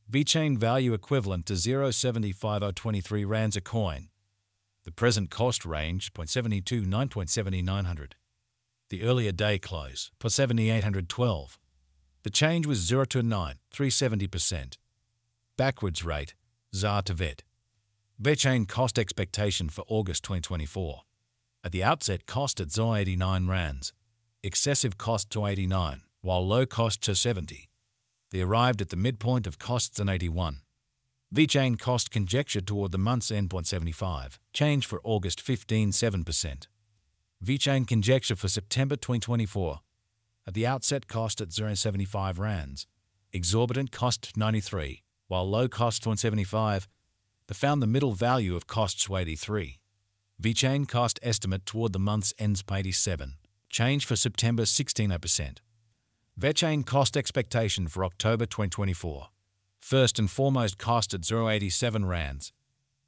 Vechain value equivalent to 0.75023 rands a coin. The present cost range 0.729 0.7900. The earlier day close 0.7812. The change was 0 to 9, 370%. Backwards rate, ZAR to VET. Vechain cost expectation for August 2024. At the outset cost at 89 rands. Excessive cost to 89, while low cost to 70. They arrived at the midpoint of costs in 81. Vechain cost conjecture toward the month's end 0.75. Change for August 15, 7%. Vechain conjecture for September 2024. At the outset cost at 0.75 rands. Exorbitant cost 93, while low cost 0.75. They found the middle value of costs 83. Vechain cost estimate toward the month's ends 87. Change for September 16%. Vechain cost expectation for October 2024. First and foremost cost at 0.87 rands.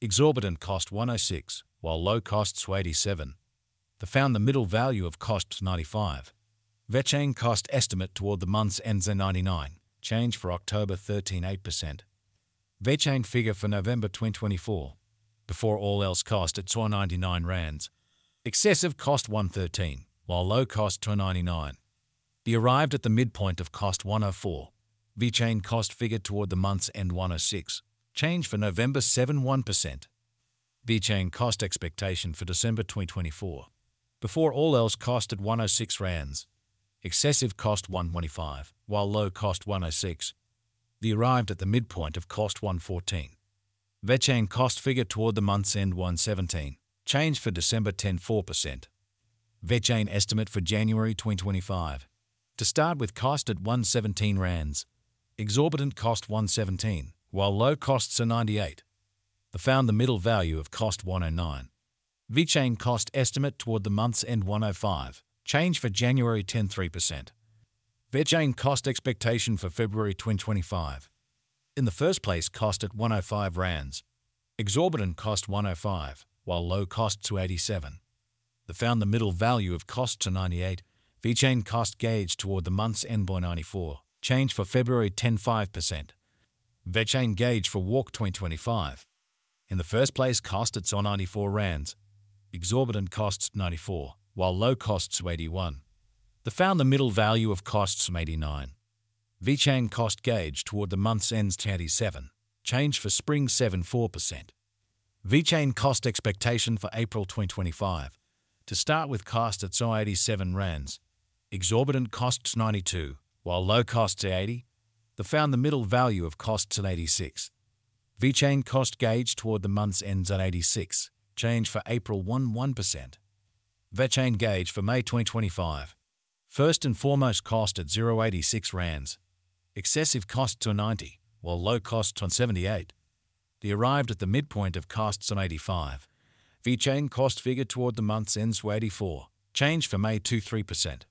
Exorbitant cost 106, while low costs 87. They found the middle value of costs 95. Vechain cost estimate toward the month's ends at 99. Change for October 13.8%. Vechain figure for November 2024. Before all else cost at 299 rands. Excessive cost 113, while low cost 299. They arrived at the midpoint of cost 104. Vechain cost figure toward the month's end 106. Change for November 7.1%. Vechain cost expectation for December 2024. Before all else cost at 106 rands. Excessive cost 125, while low cost 106. They arrived at the midpoint of cost 114. Vechain cost figure toward the month's end 117. Change for December 10.4%. Vechain estimate for January 2025. To start with cost at 117 rands. Exorbitant cost 117, while low costs are 98. They found the middle value of cost 109. Vechain cost estimate toward the month's end 105. Change for January 10.3%. Vechain cost expectation for February 2025. In the first place cost at 105 rands. Exorbitant cost 105, while low cost to 87. They found the middle value of cost to 98. Vechain cost gauge toward the month's end by 94. Change for February 10.5%. Vechain gauge for Walk 2025. In the first place cost at 94 rands. Exorbitant costs 94, while low costs 81. They found the middle value of costs 89. Vechain cost gauge toward the month's ends 87. Change for Spring 7.4%. Vechain cost expectation for April 2025. To start with cost at 87 rands. Exorbitant costs 92, while low costs 80. They found the middle value of costs at 86. Vechain cost gauge toward the month's ends at 86. Change for April 1%. Vechain gauge for May 2025. First and foremost cost at 0.86 rands. Excessive cost to 90, while low costs on 78. They arrived at the midpoint of costs on 85. Vechain cost figure toward the month's ends to 84. Change for May 3%.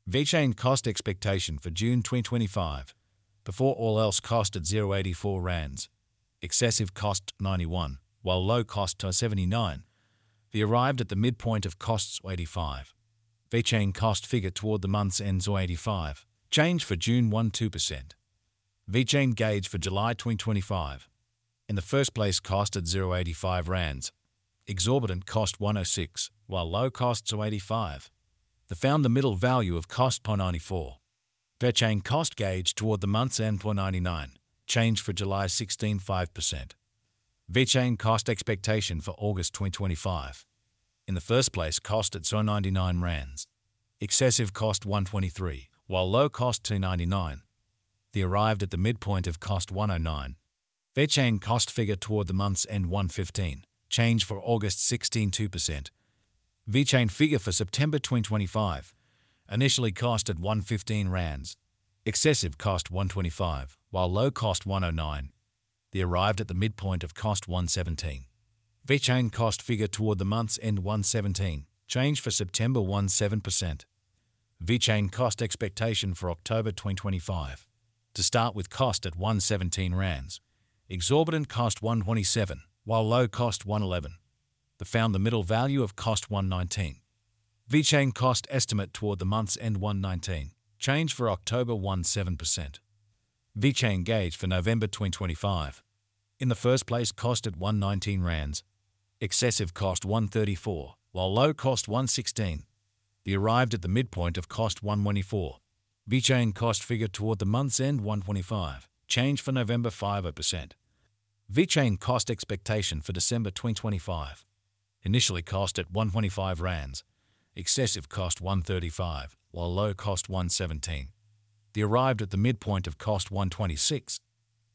Vechain cost expectation for June 2025. Before all else cost at 0.84 rands. Excessive cost 91, while low cost to 79. They arrived at the midpoint of costs 85. Vechain cost figure toward the month's ends 85. Change for June 2%. Vechain gauge for July 2025. In the first place cost at 0.85 rands. Exorbitant cost 106, while low costs 85. They found the middle value of cost 94. Vechain cost gauge toward the month's end 99. Change for July 16.5%. Vechain cost expectation for August 2025. In the first place cost at 99 rands. Excessive cost 123, while low cost 299. They arrived at the midpoint of cost 109. Vechain cost figure toward the month's end 115. Change for August 16.2%. Vechain figure for September 2025. Initially cost at 115 rands. Excessive cost 125, while low cost 109. They arrived at the midpoint of cost 117. Vechain cost figure toward the month's end 117. Change for September 17%. Vechain cost expectation for October 2025. To start with cost at 117 rands. Exorbitant cost 127, while low cost 111. They found the middle value of cost 119. Vechain cost estimate toward the month's end 119. Change for October 17%. Vechain gauge for November 2025. In the first place, cost at 119 rands. Excessive cost 134, while low cost 116. The arrived at the midpoint of cost 124. Vechain cost figure toward the month's end 125. Change for November 50%. Vechain cost expectation for December 2025. Initially cost at 125 rands. Excessive cost 135, while low cost 117. The arrived at the midpoint of cost 126.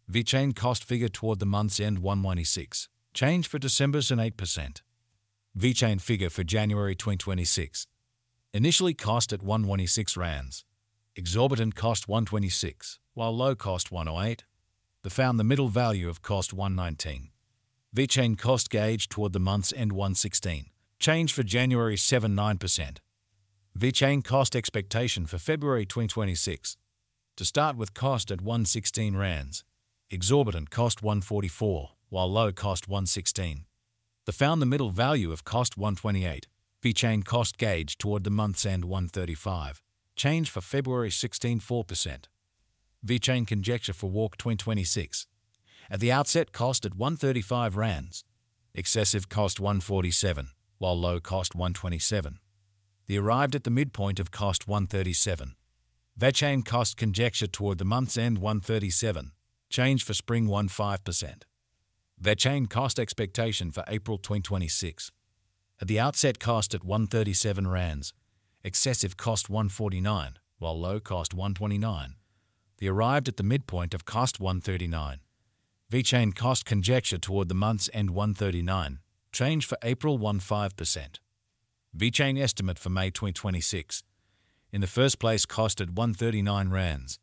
Vechain cost figure toward the month's end 196. Change for December's and 8%. Vechain figure for January 2026. Initially cost at 126 rands. Exorbitant cost 126, while low cost 108. The found the middle value of cost 119. Vechain cost gauge toward the month's end 116. Change for January 7.9%. Vechain cost expectation for February 2026. To start with, cost at 116 rands. Exorbitant cost 144, while low cost 116. The found the middle value of cost 128. Vechain cost gauge toward the month's end 135. Change for February 16.4%. Vechain conjecture for walk 2026. At the outset, cost at 135 rands. Excessive cost 147, while low cost 127. The arrived at the midpoint of cost 137. Vechain cost conjecture toward the month's end 137. Change for spring 15%. Vechain cost expectation for April 2026. At the outset, cost at 137 rands. Excessive cost 149, while low cost 129. The arrived at the midpoint of cost 139. Vechain cost conjecture toward the month's end 139. Change for April 15%. Vechain estimate for May 2026. In the first place, cost at 139 rands.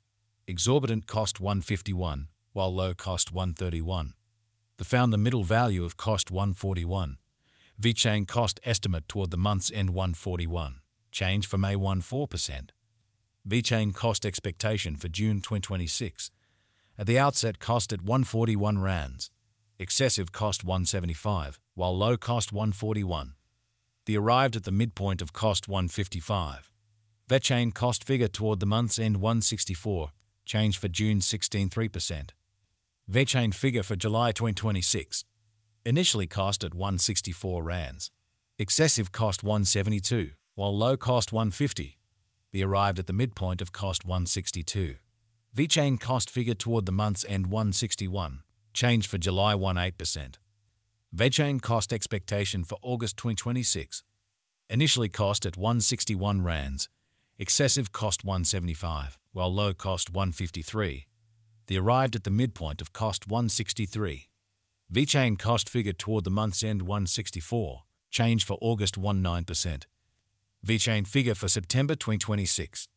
Exorbitant cost 151, while low cost 131. The found the middle value of cost 141. Vechain cost estimate toward the month's end 141. Change for May 14%. Vechain cost expectation for June 2026. At the outset, cost at 141 rands. Excessive cost 175, while low cost 141. The arrived at the midpoint of cost 155. Vechain cost figure toward the month's end 164. Change for June 16.3%. Vechain figure for July 2026. Initially cost at 164 rands. Excessive cost 172, while low cost 150. The arrived at the midpoint of cost 162. Vechain cost figure toward the month's end 161. Change for July 18%. Vechain cost expectation for August 2026. Initially cost at 161 rands. Excessive cost 175, while low cost 153. The arrived at the midpoint of cost 163. Vechain cost figure toward the month's end 164. Change for August 19%. Vechain figure for September 2026.